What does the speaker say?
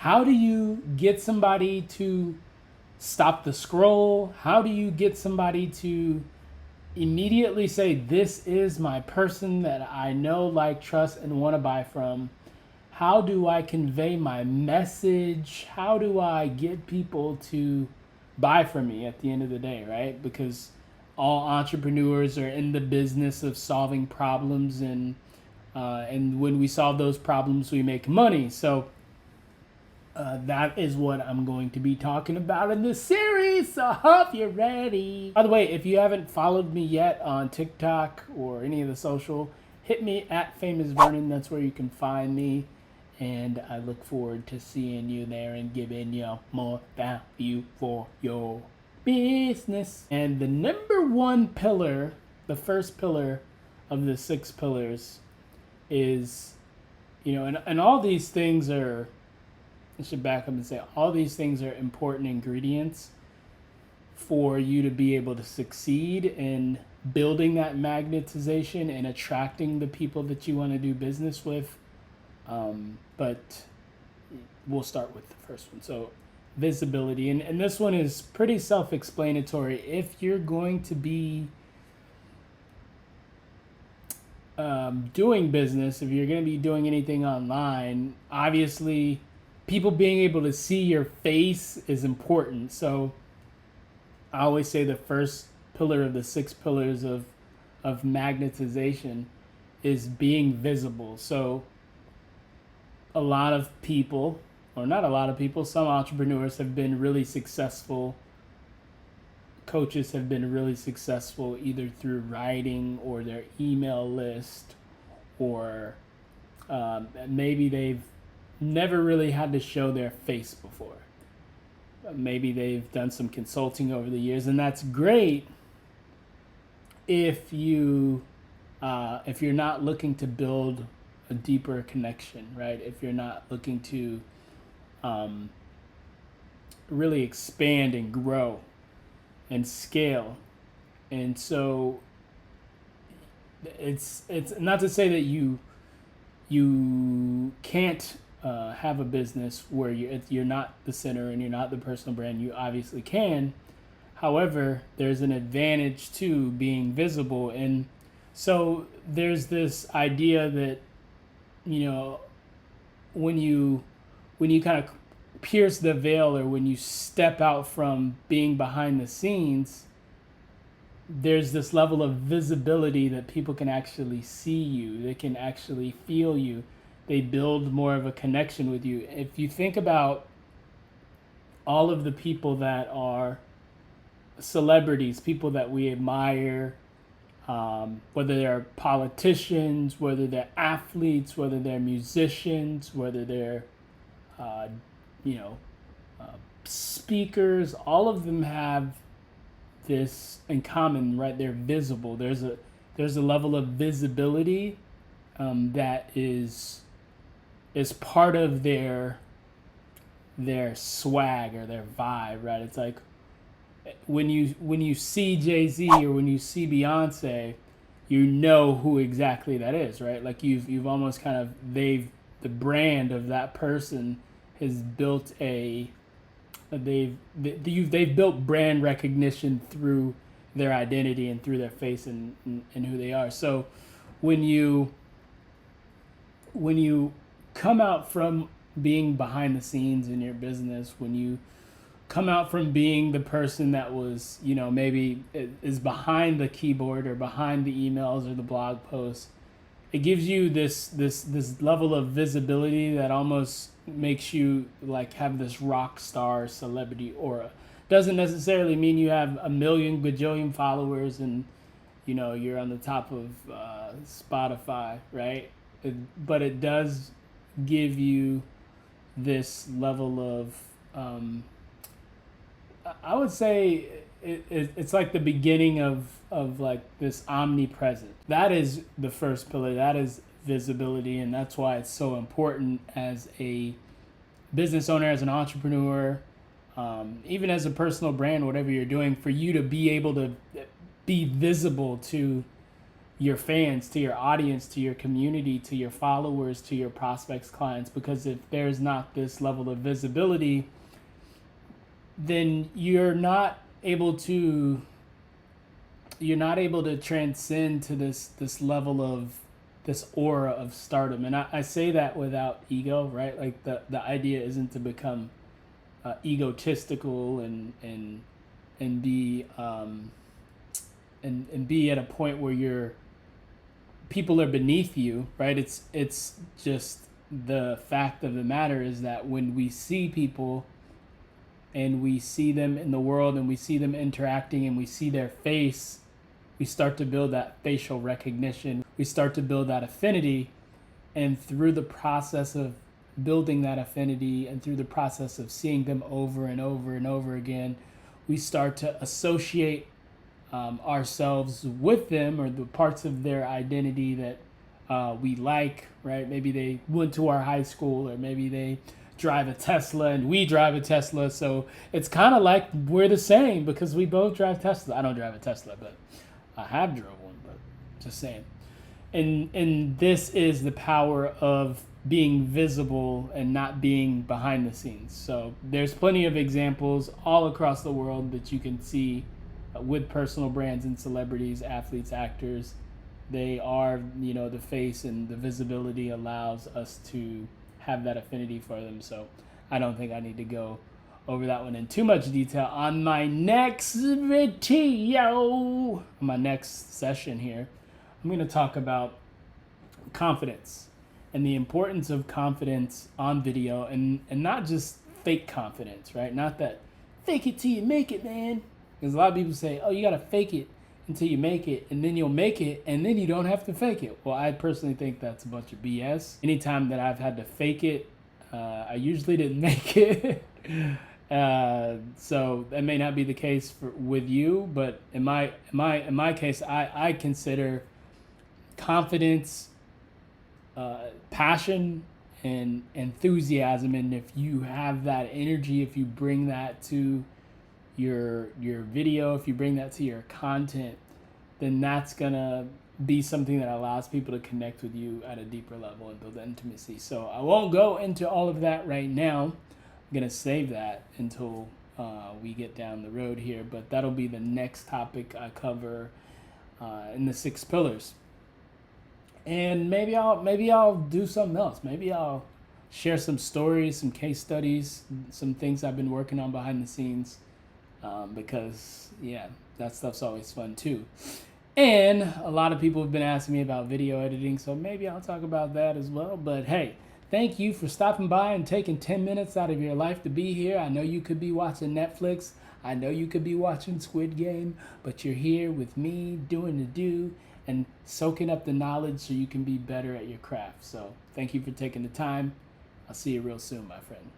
How do you get somebody to stop the scroll? How do you get somebody to immediately say, this is my person that I know, like, trust, and want to buy from? How do I convey my message? How do I get people to buy from me at the end of the day, right? Because all entrepreneurs are in the business of solving problems, and when we solve those problems, we make money. So that is what I'm going to be talking about in this series. So I hope you're ready. By the way, if you haven't followed me yet on TikTok or any of the social, hit me at Famous Vernon. That's where you can find me. And I look forward to seeing you there and giving you more value for your business. And the number one pillar, the first pillar of the 6 pillars is, and all these things are, I should back up and say, all these things are important ingredients for you to be able to succeed in building that magnetization and attracting the people that you want to do business with. But we'll start with the first one. So visibility. And this one is pretty self-explanatory. If you're going to be doing business, if you're going to be doing anything online, obviously people being able to see your face is important. So I always say the first pillar of the 6 pillars of magnetization is being visible. So a lot of people, or not a lot of people, some entrepreneurs have been really successful. Coaches have been really successful either through writing or their email list, or maybe they've never really had to show their face before. Maybe they've done some consulting over the years, and that's great if you're not looking to build a deeper connection, right? If you're not looking to really expand and grow and scale. And so it's not to say that you can't have a business where you're not the center and you're not the personal brand. You obviously can. However, there's an advantage to being visible. And so there's this idea that, when you kind of pierce the veil, or when you step out from being behind the scenes, there's this level of visibility that people can actually see you. They can actually feel you. They build more of a connection with you. If you think about all of the people that are celebrities, people that we admire, whether they're politicians, whether they're athletes, whether they're musicians, whether they're, speakers, all of them have this in common, right? They're visible. There's a level of visibility that is part of their swag or their vibe, right? It's like when you see Jay-Z or when you see Beyonce, you know who exactly that is, right? Like you've almost kind of, the brand of that person has built they've built brand recognition through their identity and through their face and who they are. So when you come out from being behind the scenes in your business, when you come out from being the person that was, maybe is behind the keyboard or behind the emails or the blog posts, it gives you this level of visibility that almost makes you like have this rock star celebrity aura. Doesn't necessarily mean you have a million gajillion followers and you're on the top of Spotify, right? But it does give you this level of I would say it's like the beginning of like this omnipresent. That is the first pillar. That is visibility, and that's why it's so important as a business owner, as an entrepreneur, even as a personal brand, whatever you're doing, for you to be able to be visible to your fans, to your audience, to your community, to your followers, to your prospects, clients. Because if there's not this level of visibility, then you're not able to transcend to this level of this aura of stardom. And I say that without ego, right? Like the idea isn't to become egotistical and be and be at a point where people are beneath you, right? It's just the fact of the matter is that when we see people and we see them in the world and we see them interacting and we see their face, we start to build that facial recognition. We start to build that affinity. And through the process of building that affinity and through the process of seeing them over and over and over again, we start to associate ourselves with them, or the parts of their identity that we like, right? Maybe they went to our high school, or maybe they drive a Tesla and we drive a Tesla. So it's kind of like we're the same because we both drive Tesla. I don't drive a Tesla, but I have drove one, but just saying. And this is the power of being visible and not being behind the scenes. So there's plenty of examples all across the world that you can see with personal brands and celebrities, athletes, actors. They are, the face, and the visibility allows us to have that affinity for them. So I don't think I need to go over that one in too much detail. On my next video, my next session here, I'm going to talk about confidence and the importance of confidence on video, and not just fake confidence, right? Not that fake it till you make it, man. Because a lot of people say, oh, you got to fake it until you make it, and then you'll make it, and then you don't have to fake it. Well, I personally think that's a bunch of BS. Anytime that I've had to fake it, I usually didn't make it. So that may not be the case with you, but in my case, I consider confidence, passion, and enthusiasm. And if you have that energy, if you bring that to your video, if you bring that to your content, then that's gonna be something that allows people to connect with you at a deeper level and build intimacy. So I won't go into all of that right now. I'm gonna save that until we get down the road here, but that'll be the next topic I cover in the 6 pillars. And maybe I'll do something else. Maybe I'll share some stories, some case studies, some things I've been working on behind the scenes. Because that stuff's always fun too. And a lot of people have been asking me about video editing, so maybe I'll talk about that as well. But hey, thank you for stopping by and taking 10 minutes out of your life to be here. I know you could be watching Netflix. I know you could be watching Squid Game, but you're here with me doing the do and soaking up the knowledge so you can be better at your craft. So thank you for taking the time. I'll see you real soon, my friend.